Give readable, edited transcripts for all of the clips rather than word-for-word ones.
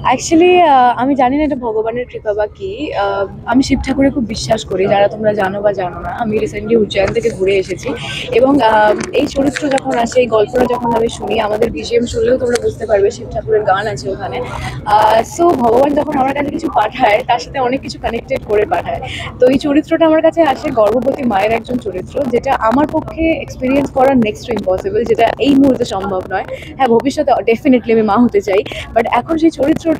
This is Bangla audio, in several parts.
অ্যাকচুয়ালি আমি জানি না এটা ভগবানের কৃপা বা কি। আমি শিব ঠাকুরে খুব বিশ্বাস করি, যারা তোমরা জানো বা জানো না। আমি রিসেন্টলি উজ্জয়ন থেকে ঘুরে এসেছি এবং এই চরিত্র যখন আসে, এই গল্পটা যখন আমি শুনি, আমাদের বিজিএম শুনলেও তোমরা বুঝতে পারবে শিব ঠাকুরের গান আছে ওখানে। সো ভগবান যখন আমার কাছে কিছু পাঠায়, তার সাথে অনেক কিছু কানেক্টেড করে পাঠায়। তো এই চরিত্রটা আমার কাছে আসে গর্ভবতী মায়ের একজন চরিত্র, যেটা আমার পক্ষে এক্সপিরিয়েন্স করা নেক্সট টু ইম্পসিবল, যেটা এই মুহূর্তে সম্ভব নয়। হ্যাঁ, ভবিষ্যতে ডেফিনেটলি আমি মা হতে চাই, বাট এখন সেই চরিত্রটা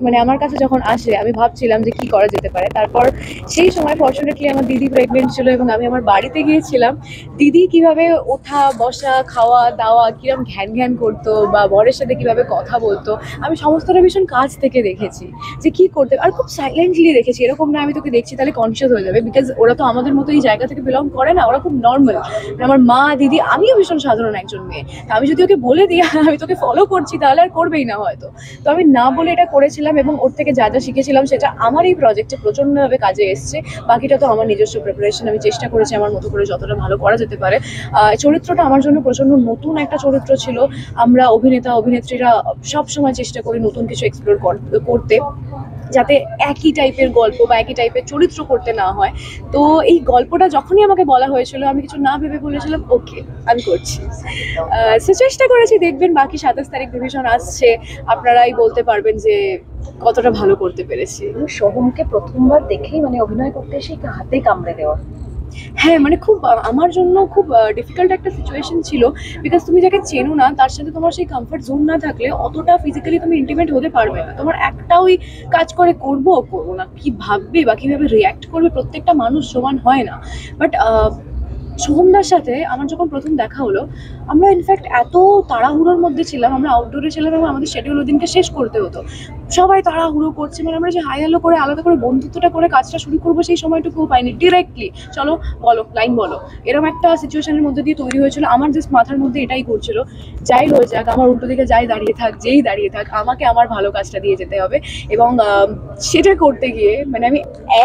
মানে আমার কাছে যখন আসে, আমি ভাবছিলাম যে কি করা যেতে পারে। তারপর সেই সময় ফর্চুনেটলি আমার দিদি প্রেগনেন্ট ছিল এবং আমি আমার বাড়িতে গিয়েছিলাম। দিদি কিভাবে ওঠা বসা খাওয়া দাওয়া কিরম ঘ্যান ঘ্যান করতো বা বরের সাথে কিভাবে কথা বলতো, আমি সমস্তটা ভীষণ কাছ থেকে দেখেছি যে কি করতে, আর খুব সাইলেন্টলি দেখেছি। এরকম না আমি তোকে দেখছি তাহলে কনসিয়াস হয়ে যাবে, বিকজ ওরা তো আমাদের মতো এই জায়গা থেকে বিলং করে না, ওরা খুব নর্মাল। আমার মা দিদি, আমিও ভীষণ সাধারণ একজন মেয়ে। তা আমি যদি ওকে বলে দিই আমি তোকে ফলো করছি, তাহলে আর করবেই না হয়তো। তো আমি না বলে এটা করেছিলাম এবং ওর থেকে যা যা শিখেছিলাম সেটা আমার এই প্রজেক্টে প্রচণ্ডভাবে কাজে এসছে। বাকিটা তো আমার নিজস্ব প্রিপারেশন, আমি চেষ্টা করেছি আমার মতো করে যতটা ভালো করা যেতে পারে। চরিত্রটা আমার জন্য প্রচণ্ড নতুন একটা চরিত্র ছিল। আমরা অভিনেতা অভিনেত্রীরা সবসময় চেষ্টা করি নতুন কিছু এক্সপ্লোর করতে, যাতে একই টাইপের গল্প বা একই টাইপের চরিত্র করতে না হয়। তো এই গল্পটা যখনই আমাকে বলা হয়েছিল, আমি কিছু না ভেবে বলেছিলাম ওকে আমি করছি। সো চেষ্টা করেছি, দেখবেন বাকি 27 তারিখ ডিভিশন আসছে, আপনারাই বলতে পারবেন যে কতটা ভালো করতে পেরেছি। সোহমকে প্রথমবার দেখেই মানে অভিনয় করতে এসে হাতে কামড়ে দেওয়া। হ্যাঁ, মানে খুব আমার জন্য খুব ডিফিকাল্ট একটা সিচুয়েশন ছিল, বিকজ তুমি যাকে চেনো না তার সাথে তোমার সেই কমফর্ট জোন না থাকলে অতটা ফিজিক্যালি তুমি ইন্টিমেট হতে পারবে না। তোমার একটা ওই কাজ করে করবো না, কি ভাববে বা কীভাবে রিয়্যাক্ট করবে, প্রত্যেকটা মানুষ সমান হয় না। বাট সোহমদার সাথে আমার যখন প্রথম দেখা হলো, আমরা ইনফ্যাক্ট এত তাড়াহুড়োর মধ্যে ছিলাম, আমরা আউটডোরে ছিলাম এবং আমাদের শিডিউল ওই দিনকে শেষ করতে হতো। সবাই তাড়াহুড়ো করছে, মানে আমরা যে হাই হ্যালো করে আলাদা করে বন্ধুত্বটা করে কাজটা শুরু করবো সেই সময়টুকুও পাইনি। ডিরেক্টলি চলো বলো, লাইন বলো, এরকম একটা সিচুয়েশনের মধ্যে দিয়ে তৈরি হয়েছিল। আমার জাস্ট মাথার মধ্যে এটাই করছিল, যাই হয়ে যাক, আমার উল্টো দিকে যাই দাঁড়িয়ে থাক, যেই দাঁড়িয়ে থাক, আমাকে আমার ভালো কাজটা দিয়ে যেতে হবে। এবং সেটা করতে গিয়ে মানে আমি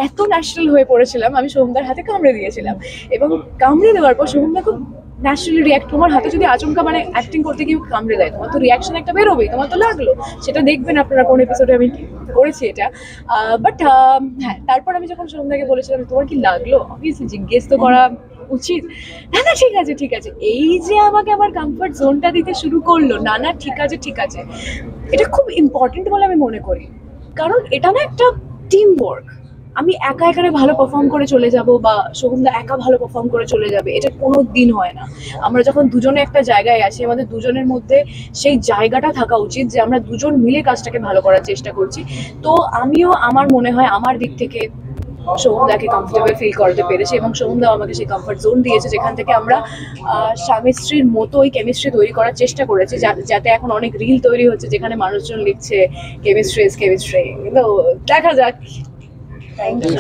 এত ন্যাচারাল হয়ে পড়েছিলাম, আমি সোহমদার হাতে কামড়ে দিয়েছিলাম এবং কামড়ে দেওয়ার পর সোহমদা খুব ন্যাচারালি রিয়াক্ট। তোমার হাতে যদি আচমকা মানে অ্যাক্টিং করতে গিয়ে কামড়ে দেয়, তোমার তো রিয়াকশন একটা বেরোবেই, তোমার তো লাগলো। সেটা দেখবেন আপনারা কোন এপিসোডে আমি করেছি এটা। বাট হ্যাঁ, তারপর আমি যখন সোহমদাকে বলেছিলাম তোমার কি লাগলো, অবভিয়াসলি জিজ্ঞেস তো করা উচিত। না না ঠিক আছে ঠিক আছে, এই যে আমাকে আমার কমফর্ট জোনটা দিতে শুরু করলো, না না ঠিক আছে ঠিক আছে, এটা খুব ইম্পর্টেন্ট বলে আমি মনে করি। কারণ এটা না একটা টিম ওয়ার্ক। আমি একা একারে ভালো পারফর্ম করে চলে যাব বা সোহমদা একা ভালো পারফর্ম করে চলে যাবে, এটা কোনো দিন হয় না। আমরা যখন দুজনে একটা জায়গায় আছি, আমাদের দুজনের মধ্যে সেই জায়গাটা থাকা উচিত যে আমরা দুজন মিলে কাজটাকে ভালো করার চেষ্টা করছি। তো আমিও আমার মনে হয় আমার দিক থেকে সোহমদাকে কমফোর্টেবল ফিল করতে পেরেছি এবং সোহমদাও আমাকে সেই কমফর্ট জোন দিয়েছে, যেখান থেকে আমরা স্বামী স্ত্রীর মতো ওই কেমিস্ট্রি তৈরি করার চেষ্টা করেছি, যাতে এখন অনেক রিল তৈরি হচ্ছে যেখানে মানুষজন লিখছে কেমিস্ট্রি ইজ কেমিস্ট্রি। কিন্তু দেখা যাক।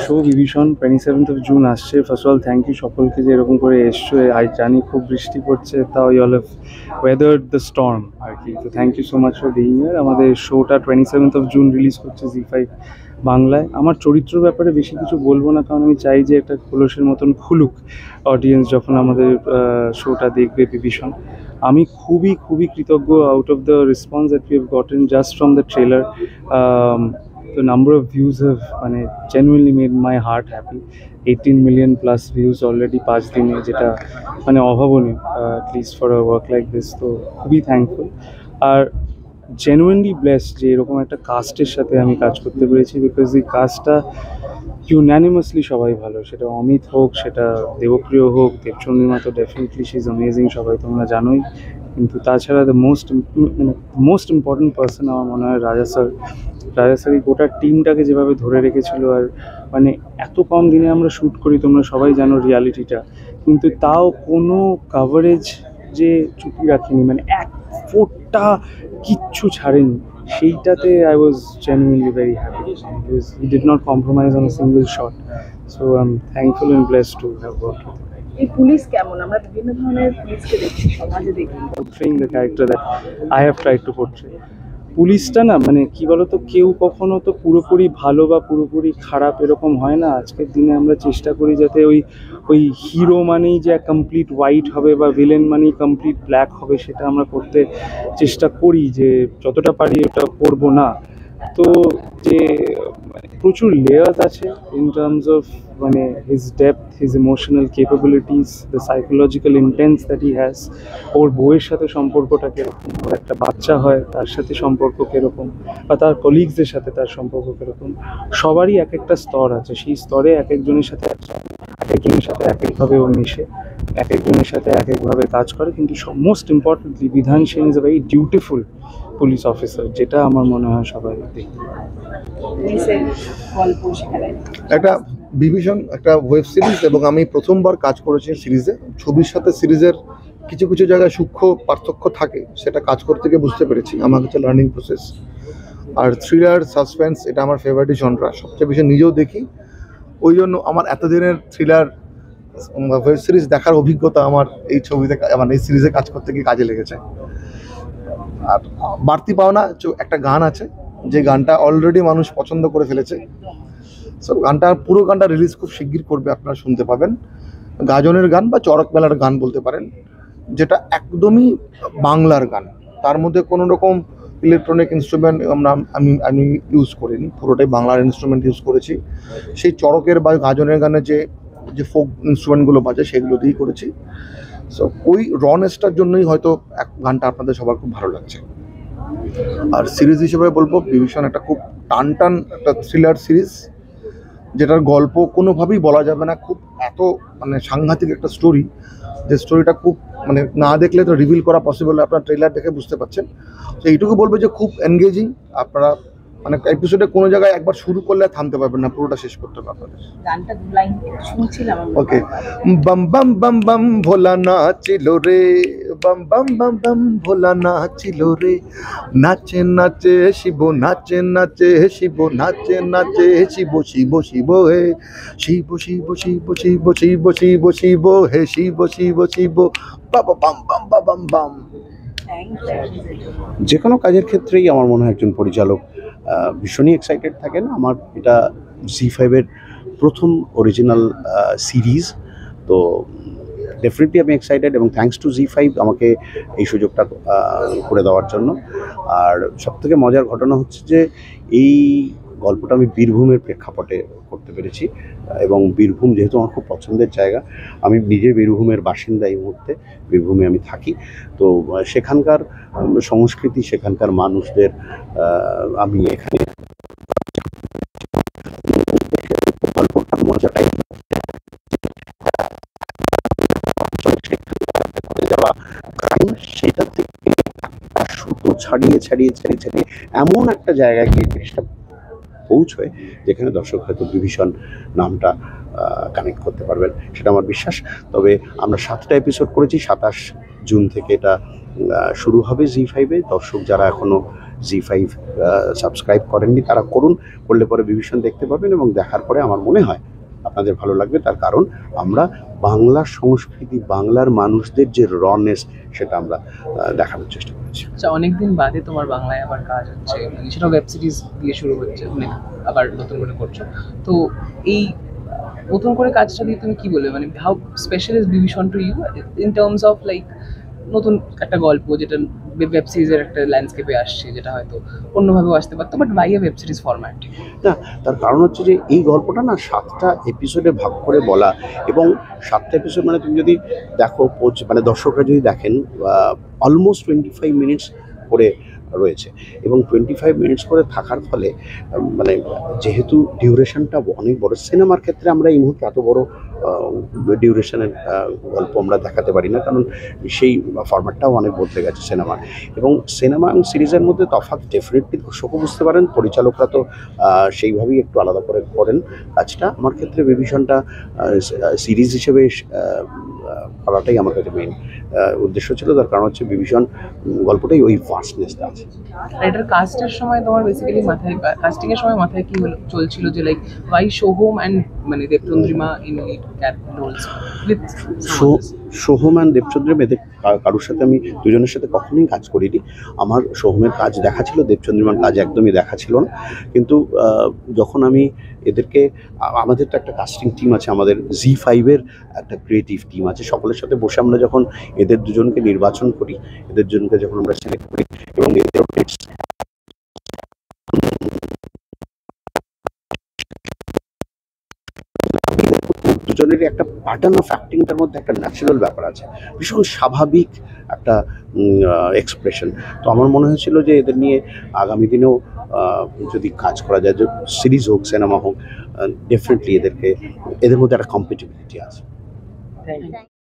শো বিভীষণ 27th জুন আসছে। ফার্স্ট অল থ্যাংক ইউ সকলকে যে এরকম করে এসছো। আজ জানি খুব বৃষ্টি পড়ছে, তাও you all have weathered the storm আর কি। তো thank you so much for being here. আমাদের শোটা 27th জুন রিলিজ করছে জি5 বাংলায়। আমার চরিত্রের ব্যাপারে বেশি কিছু বলবো না, কারণ আমি চাই যে একটা খোলসের মতন খুলুক অডিয়েন্স যখন আমাদের শোটা দেখবে বিভীষণ। আমি খুবই খুবই কৃতজ্ঞ out of the response that we have gotten just from the trailer. The number of views have genuinely made my heart happy. 18 million plus views already 5 দিনে, যেটা মানে অভাবনীয় at least for a work like this. তো খুবই থ্যাঙ্কফুল আর জেনুইনলি ব্লেসড যে এরকম একটা কাস্টের সাথে আমি কাজ করতে পেরেছি, বিকজ এই কাস্টটা ইউনানিমাসলি সবাই ভালো। সেটা অমিত হোক, সেটা দেবপ্রিয় হোক, দেবচন্দ্রিমা তো ডেফিনেটলি শি ইজ অ্যামেজিং, সবাই তোমরা জানোই। কিন্তু তাছাড়া দ্য মোস্ট ইম্পর্টেন্ট পার্সন আমার মনে হয় রাজা স্যার। রাজা স্যার এই গোটা টিমটাকে যেভাবে ধরে রেখেছিল, আর মানে এত কম দিনে আমরা শ্যুট করি, তোমরা সবাই জানো রিয়ালিটিটা, কিন্তু তাও কোনো কাভারেজ যে চুপি রাখিনি, মানে এক ফোঁটা কিচ্ছু ছাড়েনি। সেইটাতে I was genuinely very happy, because he did not compromise on a single shot. So I am thankful and blessed to have worked with him. এই পুলিশ কেমন, আমরা বিভিন্ন ধরনের পুলিশকে দেখছি সমাজে, দেখি portraying the character that I have tried to portray. পুলিশটা না মানে কি বলতো, কেউ কখনো তো পুরোপুরি ভালো বা পুরোপুরি খারাপ এরকম হয় না। আজকের দিনে আমরা চেষ্টা করি যাতে ওই হিরো মানেই যে কমপ্লিট হোয়াইট হবে বা ভিলেন মানেই কমপ্লিট ব্ল্যাক হবে, সেটা আমরা করতে চেষ্টা করি, যে যতটা পারি ওটা করবো না। তো যে মানে প্রচুর লেয়ার্স আছে ইন টার্মস অফ মানে his depth, his emotional capabilities, the psychological intense that he has. ওর বউয়ের সাথে সম্পর্কটা কীরকম, ওর একটা বাচ্চা হয় তার সাথে সম্পর্ক কীরকম, বা তার কলিগসদের সাথে তার সম্পর্ক কীরকম। সবারই এক একটা স্তর আছে, সেই স্তরে এক একজনের সাথে এক একভাবে ও মিশে, এক একজনের সাথে এক একভাবে কাজ করে। কিন্তু মোস্ট ইম্পর্টেন্টলি বিধান Sen is a very dutiful police officer, যেটা আমার মনে হয় সবাই দেখতে পারে। গল্প সেখানে একটা বিভীষণ একটা ওয়েব সিরিজ, এবং আমি প্রথমবার কাজ করেছি সিরিজে। ছবির সাথে সিরিজের কিছু কিছু জায়গায় সূক্ষ্ম পার্থক্য থাকে, সেটা কাজ করতে গিয়ে বুঝতে পেরেছি। আমার কাছে লার্নিং প্রসেস। আর থ্রিলার সাসপেন্স এটা আমার ফেভারিট জনরা, সবচেয়ে বেশি নিজেও দেখি। ওই জন্য আমার এতদিনের থ্রিলার ওয়েব সিরিজ দেখার অভিজ্ঞতা আমার এই ছবিতে মানে এই সিরিজে কাজ করতে গিয়ে কাজে লেগেছে। আর বাড়তি পাওনা একটা গান আছে, যে গানটা অলরেডি মানুষ পছন্দ করে ফেলেছে। সো পুরো গানটা রিলিজ খুব শিগগির করবে, আপনারা শুনতে পাবেন। গাজনের গান বা চড়ক মেলার গান বলতে পারেন, যেটা একদমই বাংলার গান। তার মধ্যে কোনো রকম ইলেকট্রনিক ইনস্ট্রুমেন্ট আমি ইউজ করিনি, পুরোটাই বাংলার ইনস্ট্রুমেন্ট ইউজ করেছি। সেই চড়কের বা গাজনের গানে যে ফোক ইনস্ট্রুমেন্টগুলো বাজে সেগুলো দিয়েই করেছি। সো ওই রনেসটার জন্যই হয়তো গানটা আপনাদের সবার খুব ভালো লাগছে। আর সিরিজ হিসেবে বলবো বিভীষণ একটা খুব টান একটা থ্রিলার সিরিজ, যেটার গল্প কোনোভাবেই বলা যাবে না। খুব এত মানে সাংঘাতিক একটা স্টোরি, যে স্টোরিটা খুব মানে না দেখলে তো রিভিল করা পসিবল, আপনার ট্রেলার দেখে বুঝতে পারছেন। তো এইটুকু বলবো যে খুব এনগেজিং। আপনারা মানে এপিসোডে কোনো জায়গায় একবার শুরু করলে থামতে পারবেন না, পুরোটা শেষ করতে হবে আপনাদের। গানটা দু লাইন শুনছিলাম ওকে। বম বম বম বম ভোলা নাচিল রে, বম বম বম বম ভোলা নাচিল রে, নাচে নাচে শিব, নাচে নাচে শিব, নাচে নাচে শিব, শিব শিব হে শিব, শিব শিব শিব শিব শিব শিব হে শিব, শিব শিব বাবা বাম বাম বাম বাম। যে কোনো কাজের ক্ষেত্রেই আমার মনে হয় একজন পরিচালক ভীষণই এক্সাইটেড থাকেন। আমার এটা জি5-এর প্রথম অরিজিনাল সিরিজ, তো ডেফিনেটলি আমি এক্সাইটেড, এবং থ্যাঙ্কস টু জি5 আমাকে এই সুযোগটা করে দেওয়ার জন্য। আর সবথেকে মজার ঘটনা হচ্ছে যে এই গল্পটা আমি বীরভূমের প্রেক্ষাপটে করতে পেরেছি, এবং বীরভূম যেহেতু আমার খুব পছন্দের জায়গা, আমি নিজে বীরভূমের বাসিন্দা এই মুহূর্তে, বীরভূমে আমি থাকি। তো সেখানকার সংস্কৃতি, সেখানকার মানুষদের আমি এখানে গল্পটার মজাটাই যাওয়া সেটা থেকে সুতো ছাড়িয়ে এমন একটা জায়গায় গিয়ে জিনিসটা পৌঁছয় যেখানে দর্শক হয়তো বিভীষণ নামটা কানেক্ট করতে পারবেন, সেটা আমার বিশ্বাস। তবে আমরা 7টা এপিসোড করেছি, 27 জুন থেকে এটা শুরু হবে জি5-এ। দর্শক যারা এখনও জি5 সাবস্ক্রাইব করেননি তারা করলে পরে বিভীষণ দেখতে পাবেন, এবং দেখার পরে আমার মনে হয় আপনাদের ভালো লাগবে। তার কারণ আমরা বাংলার সংস্কৃতি, বাংলার মানুষদের যে রনেস, সেটা আমরা দেখানোর চেষ্টা করেছি। আচ্ছা, অনেকদিন বাদে তোমার বাংলায় আবার কাজ হচ্ছে, মানে সেটা ওয়েব সিরিজ দিয়ে শুরু হচ্ছে, মানে আবার নতুন করে করছো। তো এই নতুন করে কাজটা দিয়ে তুমি কি বলবে, মানে how special is Bibhishan to you in terms of like নতুন একটা গল্প যেটা ওয়েব সিরিজের একটা ল্যান্ডস্কেপে আসছে, যেটা হয়তো অন্যভাবেও আসতে পারতো, but by web series format? না, তার কারণ হচ্ছে যে এই গল্পটা না 7টা এপিসোডে ভাগ করে বলা, এবং 7টা এপিসোড মানে তুমি যদি দেখো, মানে দর্শকরা যদি দেখেন, অলমোস্ট 25 মিনিটস করে রয়েছে, এবং 25 মিনিটস করে থাকার ফলে মানে যেহেতু ডিউরেশনটা অনেক বড়, সিনেমার ক্ষেত্রে আমরা এই মুহূর্তে এত বড় ডিউরেশনের গল্প আমরা দেখাতে পারি না, কারণ সেই ফরম্যাটটাও অনেক বদলে গেছে সিনেমার। এবং সিনেমা এবং সিরিজের মধ্যে তফাৎ ডেফিনেটলি দর্শকও বুঝতে পারেন, পরিচালকরা তো সেইভাবেই একটু আলাদা করে করেন কাজটা। আমার ক্ষেত্রে বিভীষণটা সিরিজ হিসেবে করাটাই আমার কাছে মেইন উদ্দেশ্য ছিল। তার কারণ হচ্ছে বিভীষণ গল্পটাই ওই ভাস্টনেসটা আছে। এটার কাস্টের সময় তোমার বেসিক্যালি কাস্টিংয়ের সময় মাথায় কি চলছিল, যে লাইক ওয়াই সোহম অ্যান্ড মানে Debchandrima in lead roles with Soham and Debchandra এদের কারোর সাথে আমি দুজনের সাথে কখনোই কাজ করিনি। আমার সোহমের কাজ দেখা ছিল, দেবচন্দ্রিমার কাজ একদমই দেখা ছিল না। কিন্তু যখন আমি এদেরকে, আমাদের তো একটা কাস্টিং টিম আছে, আমাদের Z5-এর একটা ক্রিয়েটিভ টিম আছে, সকলের সাথে বসে আমরা যখন এদের দুজনকে নির্বাচন করি, এদের দুজনকে যখন আমরা সিলেক্ট করি এবং এদের দুজনেরই একটা প্যাটার্ন অফ অ্যাক্টিংটার মধ্যে একটা ন্যাচারাল ব্যাপার আছে, ভীষণ স্বাভাবিক একটা এক্সপ্রেশন। তো আমার মনে হয়েছিল যে এদের নিয়ে আগামী দিনেও যদি কাজ করা যায়, যে সিরিজ হোক সিনেমা হোক, ডেফিনেটলি এদের মধ্যে একটা কম্পিটিবিলিটি আছে। Thank you.